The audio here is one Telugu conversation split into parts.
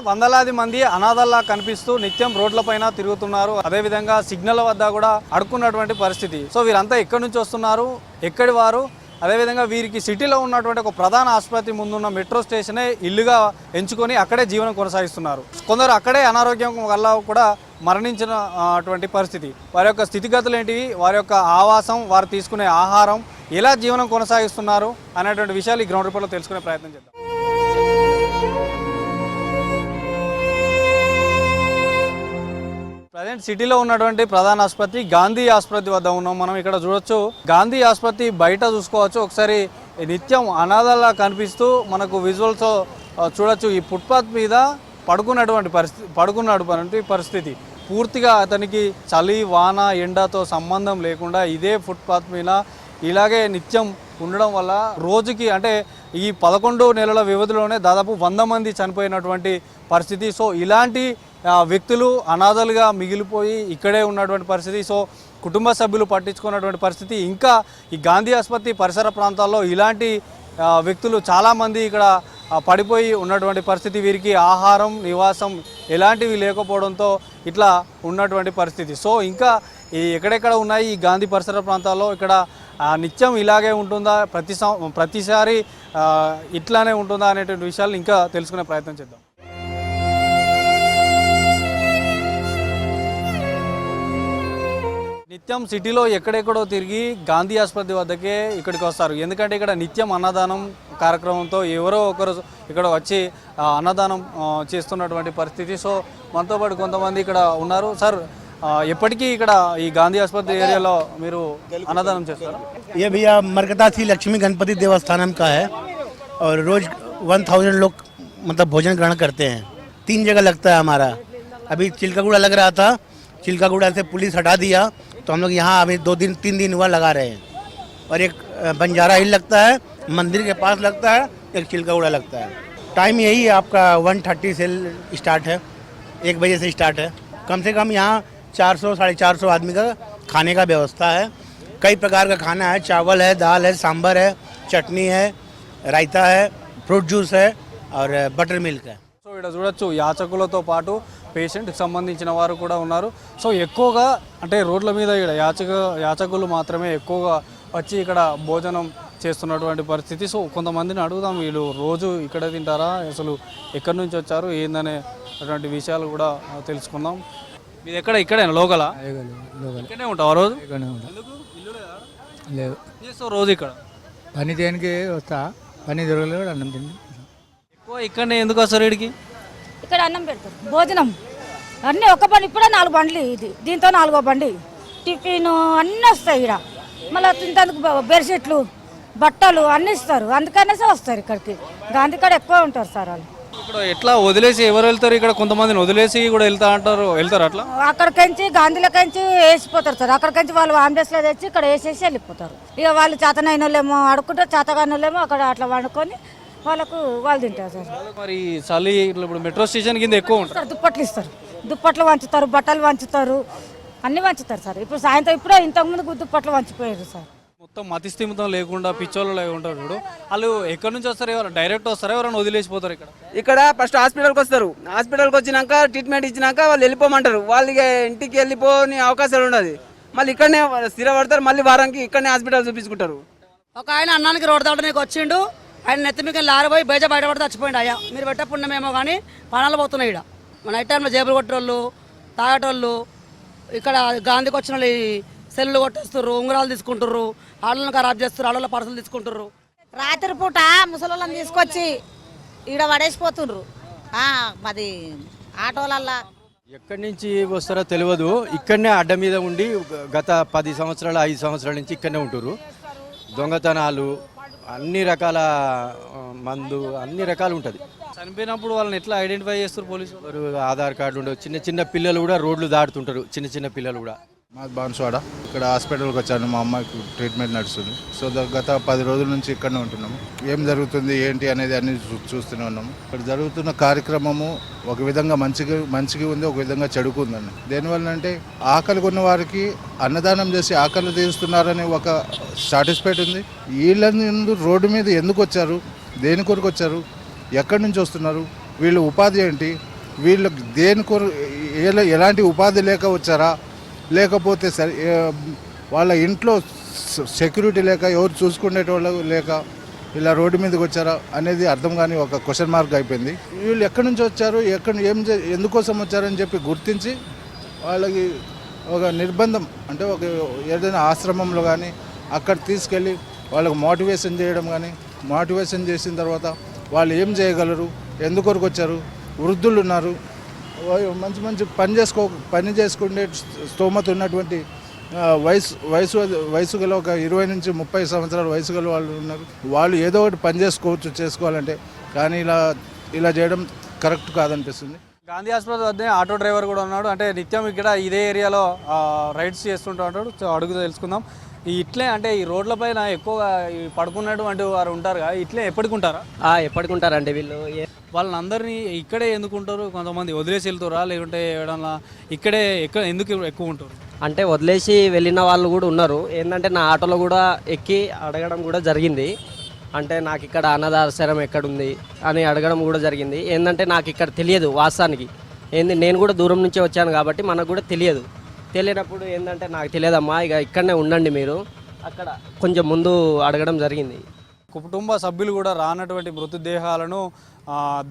వందలాది మంది అనాథల్లా కనిపిస్తూ నిత్యం రోడ్లపైన తిరుగుతున్నారు. అదేవిధంగా సిగ్నల్ వద్ద కూడా అడుక్కున్నటువంటి పరిస్థితి. సో వీరంతా ఎక్కడి నుంచి వస్తున్నారు, ఎక్కడి వారు, అదేవిధంగా వీరికి సిటీలో ఉన్నటువంటి ఒక ప్రధాన ఆసుపత్రి ముందున్న మెట్రో స్టేషనే ఇల్లుగా ఎంచుకొని అక్కడే జీవనం కొనసాగిస్తున్నారు. కొందరు అక్కడే అనారోగ్యం వల్ల కూడా మరణించినటువంటి పరిస్థితి. వారి యొక్క స్థితిగతులు ఏంటివి, వారి యొక్క ఆవాసం, వారు తీసుకునే ఆహారం, ఎలా జీవనం కొనసాగిస్తున్నారు అనేటువంటి విషయాలు ఈ గ్రౌండ్ రిపోర్ట్లో తెలుసుకునే ప్రయత్నం చేద్దాం. ప్రజెంట్ సిటీలో ఉన్నటువంటి ప్రధాన ఆసుపత్రి గాంధీ ఆసుపత్రి వద్ద ఉన్నాం మనం. ఇక్కడ చూడొచ్చు, గాంధీ ఆసుపత్రి బయట చూసుకోవచ్చు. ఒకసారి నిత్యం అనాథలా కనిపిస్తూ మనకు విజువల్స్ చూడొచ్చు. ఈ ఫుట్పాత్ మీద పడుకున్నటువంటి పరిస్థితి. పూర్తిగా అతనికి చలి, వాన, ఎండతో సంబంధం లేకుండా ఇదే ఫుట్పాత్ మీద ఇలాగే నిత్యం ఉండడం వల్ల రోజుకి అంటే ఈ 11 నెలల వ్యవధిలోనే దాదాపు 100 మంది చనిపోయినటువంటి పరిస్థితి. సో ఇలాంటి వ్యక్తులు అనాథలుగా మిగిలిపోయి ఇక్కడే ఉన్నటువంటి పరిస్థితి. సో కుటుంబ సభ్యులు పట్టించుకున్నటువంటి పరిస్థితి. ఇంకా ఈ గాంధీ ఆసుపత్రి పరిసర ప్రాంతాల్లో ఇలాంటి వ్యక్తులు చాలామంది ఇక్కడ పడిపోయి ఉన్నటువంటి పరిస్థితి. వీరికి ఆహారం, నివాసం ఎలాంటివి లేకపోవడంతో ఇట్లా ఉన్నటువంటి పరిస్థితి. సో ఇంకా ఎక్కడెక్కడ ఉన్నాయి ఈ గాంధీ పరిసర ప్రాంతాల్లో, ఇక్కడ నిత్యం ఇలాగే ఉంటుందా, ప్రతిసారి ఇట్లానే ఉంటుందా అనేటువంటి విషయాలు ఇంకా తెలుసుకునే ప్రయత్నం చేద్దాం. నిత్యం సిటీలో ఎక్కడెక్కడో తిరిగి గాంధీ ఆసుపత్రి వద్దకే ఇక్కడికి వస్తారు. ఎందుకంటే ఇక్కడ నిత్యం అన్నదానం కార్యక్రమంతో ఎవరో ఒకరు ఇక్కడ వచ్చి అన్నదానం చేస్తున్నటువంటి పరిస్థితి. సో మనతో పాటు కొంతమంది ఇక్కడ ఉన్నారు. సార్, ఎప్పటికీ ఇక్కడ ఈ గాంధీ ఆసుపత్రి ఏరియాలో మీరు అన్నదానం చేస్తారా? ये भैया मरकता श्री लक्ष्मी गणपति देवस्थानम का है और रोज 1000 लोग मतलब भोजन ग्रहण करते हैं. 3 जगह लगता है हमारा. अभी चिल्कागुड़ा लग रहा था, चिल्कागुड़ा से पुलिस हटा दिया तो हम लोग यहाँ अभी 3 दिन हुआ लगा रहे हैं. और एक बंजारा हिल लगता है, मंदिर के पास लगता है, एक चिल्कागुड़ा लगता है. टाइम यही है आपका 1:30 से स्टार्ट है, 1 बजे से स्टार्ट है. कम से कम यहाँ 400-450 आदमी का खाने का व्यवस्था है. कई प्रकार का खाना है, चावल है, दाल है, सांभर है, चटनी है, रायता है, फ्रूट जूस है और बटर मिल्क है. సో ఇక్కడ చూడొచ్చు, యాచకులతో పాటు పేషెంట్కి సంబంధించిన వారు కూడా ఉన్నారు. సో ఎక్కువగా అంటే రోడ్ల మీద ఇక్కడ యాచకులు మాత్రమే ఎక్కువగా వచ్చి ఇక్కడ భోజనం చేస్తున్నటువంటి పరిస్థితి. సో కొంతమందిని అడుగుదాం, వీళ్ళు రోజు ఇక్కడ తింటారా, అసలు ఎక్కడి నుంచి వచ్చారు ఏందనే అటువంటి విషయాలు కూడా తెలుసుకుందాం. మీది ఎక్కడ? ఇక్కడేనా లోకలా? ఇక్కడే ఉంటావా రోజు? లేదు, చేస్తావు రోజు ఇక్కడ? పని దేనికి వస్తా, పని దొరకలేదు, అన్నం తిండి. ఎక్కువ ఇక్కడనే ఎందుకు వస్తారు? ఇక్కడికి ఇక్కడ అన్నం పెడతారు, భోజనం అన్నీ ఒక బండి. ఇప్పుడే 4 బండ్లు, ఇది దీంతో 4వ బండి. టిఫిన్ అన్నీ వస్తాయి ఇక్కడ. మళ్ళీ తింటందుకు బెడ్షీట్లు, బట్టలు అన్నీ ఇస్తారు. అందుకనేసి వస్తారు ఇక్కడికి. గాంధీ కాడ ఎక్కువ ఉంటారు సార్ వాళ్ళు. ఇక్కడ ఎట్లా వదిలేసి ఎవరు వెళ్తారు? ఇక్కడ కొంతమందిని వదిలేసి కూడా వెళ్తారు అట్లా. అక్కడికించి గాంధీలకించి వేసిపోతారు సార్. అక్కడికించి వాళ్ళు అంబులెన్స్లో తెచ్చి ఇక్కడ వేసేసి వెళ్ళిపోతారు. ఇక వాళ్ళు చేతనైన వాళ్ళేమో అడుక్కుంటారు, చేతగాని వాళ్ళేమో అక్కడ అట్లా వండుకొని వాళ్ళు తింటారు సార్. మరి చలి ఇప్పుడు మెట్రో స్టేషన్ కింద ఎక్కువ ఉంటారు. దుప్పట్లు ఇస్తారు, దుప్పట్లు వంచుతారు, బట్టలు వంచుతారు, అన్నీ వంచుతారు సార్. ఇప్పుడు సాయంత్రం ఇప్పుడే ఇంతకుముందు దుప్పట్లు వంచిపోయారు సార్. మొత్తం మతిస్థిమితం లేకుండా పిచ్చోళ్ళు లేకుండా ఉంటారు చూడు. వాళ్ళు ఎక్కడి నుంచి వస్తారు? ఎవరు డైరెక్ట్ వస్తారా, ఎవరైనా వదిలేసిపోతారు? ఇక్కడ ఫస్ట్ హాస్పిటల్కి వస్తారు. హాస్పిటల్కి వచ్చినాక ట్రీట్మెంట్ ఇచ్చినాక వాళ్ళు వెళ్ళిపోమంటారు. వాళ్ళకి ఇంటికి వెళ్ళిపోని అవకాశాలు ఉండదు. మళ్ళీ ఇక్కడనే స్థిరపడతారు. మళ్ళీ వారానికి ఇక్కడనే హాస్పిటల్ చూపించుకుంటారు. ఒక ఆయన అన్నానికి రోడ్డు దాటడానికి వచ్చిండు. ఆయన నెత్తిమికి లారిపోయి బయట బయటపడితే చచ్చిపోయిండు. అయ్యా మీరు పెట్టే పుణ్యమేమో కానీ ప్రాణాలు పోతున్నాయి. ఇక్కడ నైట్ టైంలో జేబులు కొట్టేటోళ్ళు, తాగేటోళ్ళు, ఇక్కడ గాంధీకి వచ్చిన వాళ్ళు సెల్లు కొట్టేస్తారు, ఉంగరాలు తీసుకుంటారు, ఆడలను ఖరాబ్ చేస్తారు, ఆడల పర్సలు తీసుకుంటారు. రాత్రి పూట ముసలోళ్ళని తీసుకొచ్చి ఈడ పడేసిపోతుండ్రు. మాది ఆటోలల్లా. ఎక్కడి నుంచి వస్తారో తెలియదు. ఇక్కడనే అడ్డ మీద ఉండి గత 10 సంవత్సరాలు 5 సంవత్సరాల నుంచి ఇక్కడనే ఉంటున్నారు. దొంగతనాలు, అన్ని రకాల మందు, అన్ని రకాలు ఉంటుంది. చనిపోయినప్పుడు వాళ్ళని ఎట్లా ఐడెంటిఫై చేస్తారు పోలీసులు? ఆధార్ కార్డు ఉండవు. చిన్న పిల్లలు కూడా రోడ్లు దాటుతుంటారు, చిన్న పిల్లలు కూడా. మాది బాన్స్వాడ. ఇక్కడ హాస్పిటల్కి వచ్చాను, మా అమ్మాయికి ట్రీట్మెంట్ నడుస్తుంది. సో గత 10 రోజుల నుంచి ఇక్కడనే ఉంటున్నాము. ఏం జరుగుతుంది ఏంటి అనేది అన్ని చూస్తూనే ఉన్నాము. ఇక్కడ జరుగుతున్న కార్యక్రమము ఒక విధంగా మంచిగా ఉంది, ఒక విధంగా చెడుకు ఉందండి. దేనివల్ల అంటే ఆకలి ఉన్న వారికి అన్నదానం చేసి ఆకలి తీరుస్తున్నారని ఒక సాటిస్ఫైడ్ ఉంది. వీళ్ళందు రోడ్డు మీద ఎందుకు వచ్చారు, దేని కొరకు వచ్చారు, ఎక్కడి నుంచి వస్తున్నారు, వీళ్ళ ఉపాధి ఏంటి, వీళ్ళకి ఎలాంటి ఉపాధి లేక వచ్చారా, లేకపోతే వాళ్ళ ఇంట్లో సెక్యూరిటీ లేక ఎవరు చూసుకునేటోళ్ళు లేక ఇలా రోడ్డు మీదకి వచ్చారా అనేది అర్థం కాని ఒక క్వశ్చన్ మార్క్ అయిపోయింది. వీళ్ళు ఎక్కడి నుంచి వచ్చారు, ఎందుకోసం వచ్చారని చెప్పి గుర్తించి వాళ్ళకి ఒక నిర్బంధం అంటే ఒక ఏదైనా ఆశ్రమంలో కానీ అక్కడ తీసుకెళ్ళి వాళ్ళకు మోటివేషన్ చేయడం కానీ, మోటివేషన్ చేసిన తర్వాత వాళ్ళు ఏం చేయగలరు, ఎందుకొరకు వచ్చారు, వృద్ధులు ఉన్నారు, మంచి మంచి పని చేసుకునే స్తోమత ఉన్నటువంటి వయసు గల ఒక 20 నుంచి 30 సంవత్సరాల వయసు గల వాళ్ళు ఉన్నారు. వాళ్ళు ఏదో ఒకటి పని చేసుకోవాలంటే, కానీ ఇలా చేయడం కరెక్ట్ కాదనిపిస్తుంది. గాంధీ ఆసుపత్రి వద్ద ఆటో డ్రైవర్ కూడా ఉన్నాడు. అంటే నిత్యం ఇక్కడ ఇదే ఏరియాలో రైడ్స్ చేస్తుంటూ ఉంటాడు. అడుగు తెలుసుకుందాం. ఇట్లే అంటే ఈ రోడ్లపైన ఎక్కువగా పడుకున్నటువంటి వారు ఉంటారు కదా, ఇట్లే ఎప్పటికి ఉంటారా? ఎప్పటికి ఉంటారండి వీళ్ళు. వాళ్ళని అందరినీ ఇక్కడే ఎందుకుంటారు? కొంతమంది వదిలేసి వెళ్తారా, లేకుంటే ఏడన్నా ఇక్కడే ఎందుకు ఎక్కువ ఉంటారు? అంటే వదిలేసి వెళ్ళిన వాళ్ళు కూడా ఉన్నారు. ఏంటంటే నా ఆటోలో కూడా ఎక్కి అడగడం కూడా జరిగింది. అంటే నాకు ఇక్కడ అనాథాశ్రమం ఎక్కడుంది అని అడగడం కూడా జరిగింది. ఏంటంటే నాకు ఇక్కడ తెలియదు వాస్తవానికి. నేను కూడా దూరం నుంచే వచ్చాను కాబట్టి మనకు కూడా తెలియనప్పుడు ఏంటంటే నాకు తెలియదమ్మా, ఇక ఇక్కడనే ఉండండి మీరు, అక్కడ కొంచెం ముందు అడగడం జరిగింది. కుటుంబ సభ్యులు కూడా రానటువంటి మృతదేహాలను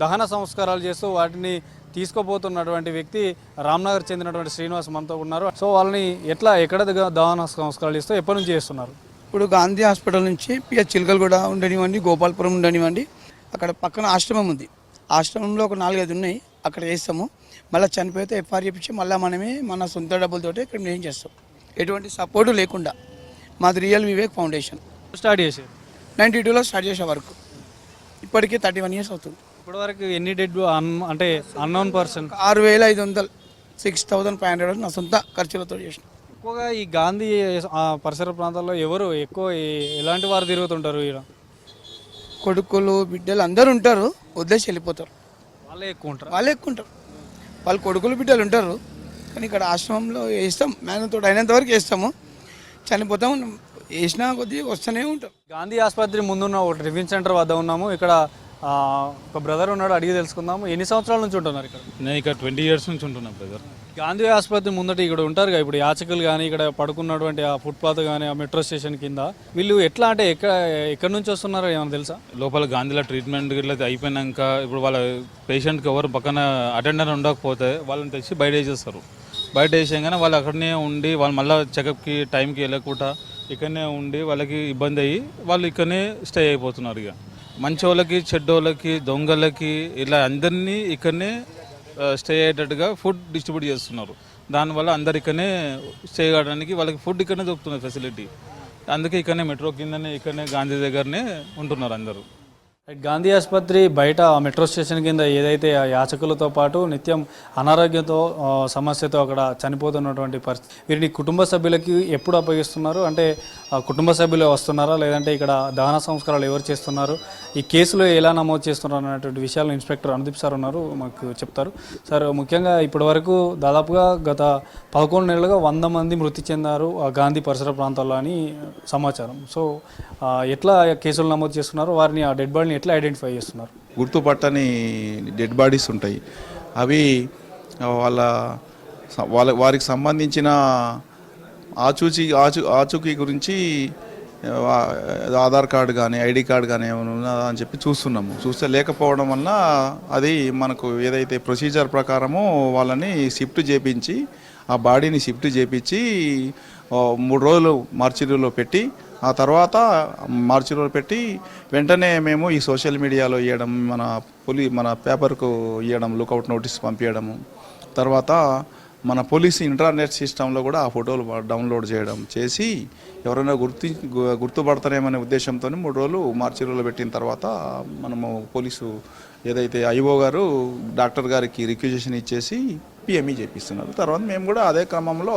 దహన సంస్కారాలు చేస్తూ వాటిని తీసుకుపోతున్నటువంటి వ్యక్తి రామ్నగర్ చెందినటువంటి శ్రీనివాస్ మనతో ఉన్నారు. సో వాళ్ళని ఎక్కడ దహన సంస్కారాలు చేస్తూ ఎప్పటి నుంచి చేస్తున్నారు? ఇప్పుడు గాంధీ హాస్పిటల్ నుంచి పిహెచ్ చిలకలగూడ ఉండనివ్వండి, గోపాలపురం ఉండనివ్వండి, అక్కడ పక్కన ఆశ్రమం ఉంది. ఆశ్రమంలో ఒక 4-5 ఉన్నాయి, అక్కడ చేస్తాము. మళ్ళీ చనిపోతే ఎఫ్ఐఆర్ చేపించి మళ్ళీ మనమే మన సొంత డబ్బులతో ఇక్కడ మేము చేస్తాం. ఎటువంటి సపోర్టు లేకుండా. మాది రియల్ వివేక్ ఫౌండేషన్. స్టార్ట్ చేశారు 92లో స్టార్ట్ చేసే వరకు ఇప్పటికీ 31 ఇయర్స్ అవుతుంది. ఇప్పటివరకు ఎన్ని డెడ్ అంటే అన్నోన్ పర్సన్? 6500, 6500 నా సొంత ఖర్చులతో చేసిన. ఎక్కువగా ఈ గాంధీ పరిసర ప్రాంతాల్లో ఎవరు ఎక్కువ ఎలాంటి వారు తిరుగుతుంటారు? ఇక్కడ కొడుకులు బిడ్డలు అందరూ ఉంటారు, వదిలేసి వెళ్ళిపోతారు. వాళ్ళే ఎక్కువ ఉంటారు. వాళ్ళ కొడుకులు బిడ్డలు ఉంటారు, కానీ ఇక్కడ ఆశ్రమంలో వేస్తాం. మేనతో అయినంత వరకు వేస్తాము, చనిపోతాము. వేసినా కొద్దీ వస్తూనే ఉంటాం. గాంధీ ఆసుపత్రి ముందున్న ఒక టిఫిన్ సెంటర్ వద్ద ఉన్నాము. ఇక్కడ ఒక బ్రదర్ ఉన్నాడు, అడిగి తెలుసుకుందాము. ఎన్ని సంవత్సరాల నుంచి ఉంటున్నారు ఇక్కడ? నేను ఇక్కడ 20 ఇయర్స్ నుంచి ఉంటున్నా బ్రదర్. గాంధీ ఆసుపత్రి ముందట ఇక్కడ ఉంటారు కదా, ఇప్పుడు యాచకులు కానీ ఇక్కడ పడుకున్నటువంటి ఆ ఫుట్పాత్ కానీ ఆ మెట్రో స్టేషన్ కింద వీళ్ళు ఎట్లా అంటే ఎక్కడి నుంచి వస్తున్నారో ఏమైనా తెలుసా? లోపల గాంధీలో ట్రీట్మెంట్ ఇట్లా అయిపోయినాక ఇప్పుడు వాళ్ళ పేషెంట్కి ఎవరు పక్కన అటెండర్ ఉండకపోతే వాళ్ళని తెచ్చి బయట వేసేస్తారు. బయట వేసేయగానే వాళ్ళు అక్కడనే ఉండి వాళ్ళు మళ్ళీ చెకప్కి టైంకి వెళ్ళకుండా ఇక్కడనే ఉండి వాళ్ళకి ఇబ్బంది అయ్యి వాళ్ళు ఇక్కడనే స్టే అయిపోతున్నారు. ఇక మంచి వాళ్ళకి, చెడ్డోళ్ళకి, దొంగలకి ఇలా అందరినీ ఇక్కడనే స్టే అయ్యేటట్టుగా ఫుడ్ డిస్ట్రిబ్యూట్ చేస్తున్నారు. దానివల్ల అందరు ఇక్కడనే స్టే చేయడానికి వాళ్ళకి ఫుడ్ ఇక్కడనే దొరుకుతుంది ఫెసిలిటీ. అందుకే ఇక్కడనే మెట్రో కిందనే ఇక్కడనే గాంధీ దగ్గరనే ఉంటున్నారు అందరూ. గాంధీ ఆసుపత్రి బయట మెట్రో స్టేషన్ కింద ఏదైతే ఆ యాచకులతో పాటు నిత్యం అనారోగ్యంతో సమస్యతో అక్కడ చనిపోతున్నటువంటి పరిస్థితి, వీరిని కుటుంబ సభ్యులకి ఎప్పుడు అప్పగిస్తున్నారు? అంటే కుటుంబ సభ్యులు వస్తున్నారా, లేదంటే ఇక్కడ దహన సంస్కారాలు ఎవరు చేస్తున్నారు, ఈ కేసులో ఎలా నమోదు చేస్తున్నారు అనేటువంటి విషయాలు ఇన్స్పెక్టర్ అనుదీప్ సార్ ఉన్నారు, మాకు చెప్తారు. సార్, ముఖ్యంగా ఇప్పటి వరకు దాదాపుగా గత 11 నెలలుగా 100 మంది మృతి చెందారు ఆ గాంధీ పరిసర ప్రాంతాల్లో అని సమాచారం. సో ఎట్లా కేసులు నమోదు చేస్తున్నారు, వారిని ఆ డెడ్ బాడీని ఎట్లా ఐడెంటిఫై చేస్తున్నారు? గుర్తుపట్టని డెడ్ బాడీస్ ఉంటాయి. అవి వారికి సంబంధించిన ఆచూకీ గురించి ఆధార్ కార్డు కానీ ఐడి కార్డు కానీ ఏమైనా ఉన్నదా అని చెప్పి చూస్తే లేకపోవడం వల్ల అది మనకు ఏదైతే ప్రొసీజర్ ప్రకారమో వాళ్ళని షిఫ్ట్ చేయించి ఆ బాడీని షిఫ్ట్ చేయించి 3 రోజులు మార్చిరీలో పెట్టి ఆ తర్వాత మార్చిలో పెట్టి వెంటనే మేము ఈ సోషల్ మీడియాలో ఇవ్వడం, మన పేపర్కు ఇవ్వడం, లుకౌట్ నోటీస్ పంపించడము, తర్వాత మన పోలీసు ఇంటర్నెట్ సిస్టంలో కూడా ఆ ఫోటోలు డౌన్లోడ్ చేసి ఎవరైనా గుర్తుపడతారేమనే ఉద్దేశంతో 3 రోజులు మార్చిలో పెట్టిన తర్వాత మనము పోలీసు ఏదైతే ఐఓ గారు డాక్టర్ గారికి రిక్వెజిషన్ ఇచ్చేసి పిఎంఈ చేపిస్తున్నారు. తర్వాత మేము కూడా అదే క్రమంలో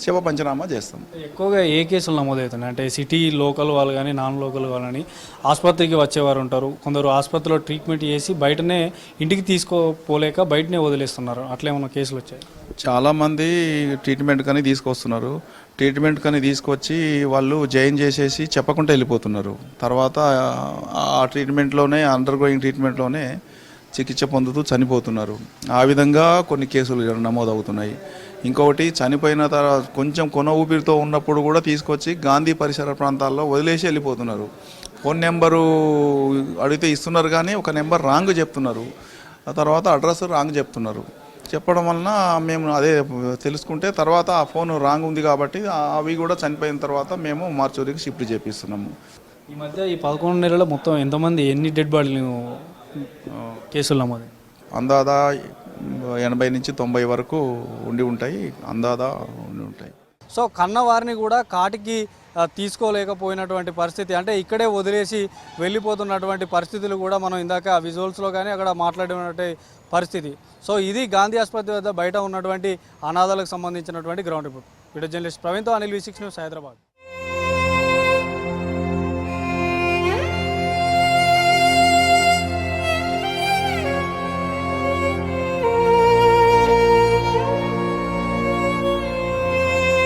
శవ పంచనామా చేస్తాం. ఎక్కువగా ఏ కేసులు నమోదవుతున్నాయి అంటే సిటీ లోకల్ వాళ్ళు కానీ నాన్ లోకల్ వాళ్ళని ఆసుపత్రికి వచ్చేవారు ఉంటారు, కొందరు ఆసుపత్రిలో ట్రీట్మెంట్ చేసి బయటనే ఇంటికి తీసుకోపోలేక బయటనే వదిలేస్తున్నారు, అట్లా ఏమైనా కేసులు వచ్చాయి? చాలామంది ట్రీట్మెంట్ కానీ తీసుకొస్తున్నారు. ట్రీట్మెంట్ కానీ తీసుకొచ్చి వాళ్ళు జాయిన్ చేసేసి చెప్పకుండా వెళ్ళిపోతున్నారు. తర్వాత ఆ ట్రీట్మెంట్లోనే అండర్ గోయింగ్ ట్రీట్మెంట్లోనే చికిత్స పొందుతూ చనిపోతున్నారు. ఆ విధంగా కొన్ని కేసులు నమోదవుతున్నాయి. ఇంకొకటి చనిపోయిన తర్వాత కొంచెం కొన ఊపిరితో ఉన్నప్పుడు కూడా తీసుకొచ్చి గాంధీ పరిసర ప్రాంతాల్లో వదిలేసి వెళ్ళిపోతున్నారు. ఫోన్ నెంబరు అడిగితే ఇస్తున్నారు కానీ ఒక నెంబర్ రాంగ్ చెప్తున్నారు, ఆ తర్వాత అడ్రస్ రాంగ్ చెప్తున్నారు. చెప్పడం వలన మేము అదే తెలుసుకుంటే తర్వాత ఆ ఫోన్ రాంగ్ ఉంది కాబట్టి అవి కూడా చనిపోయిన తర్వాత మేము మార్చూరికి షిఫ్ట్ చేపిస్తున్నాము. ఈ మధ్య ఈ 11 నెలల్లో మొత్తం ఎంతమంది ఎన్ని డెడ్ బాడీలు కేసులు నమోదు? అందాదా 80 నుంచి 90 వరకు ఉండి ఉంటాయి, అందాదా ఉండి ఉంటాయి. సో కన్నవారిని కూడా కాటికి తీసుకోలేకపోయినటువంటి పరిస్థితి, అంటే ఇక్కడే వదిలేసి వెళ్ళిపోతున్నటువంటి పరిస్థితులు కూడా మనం ఇందాక విజువల్స్లో కానీ అక్కడ మాట్లాడినటువంటి పరిస్థితి. సో ఇది గాంధీ ఆసుపత్రి వద్ద బయట ఉన్నటువంటి అనాథాలకు సంబంధించినటువంటి గ్రౌండ్ రిపోర్ట్. వీడియో జర్నలిస్ట్ ప్రవీణ్తో అనిల్, V6 న్యూస్, హైదరాబాద్.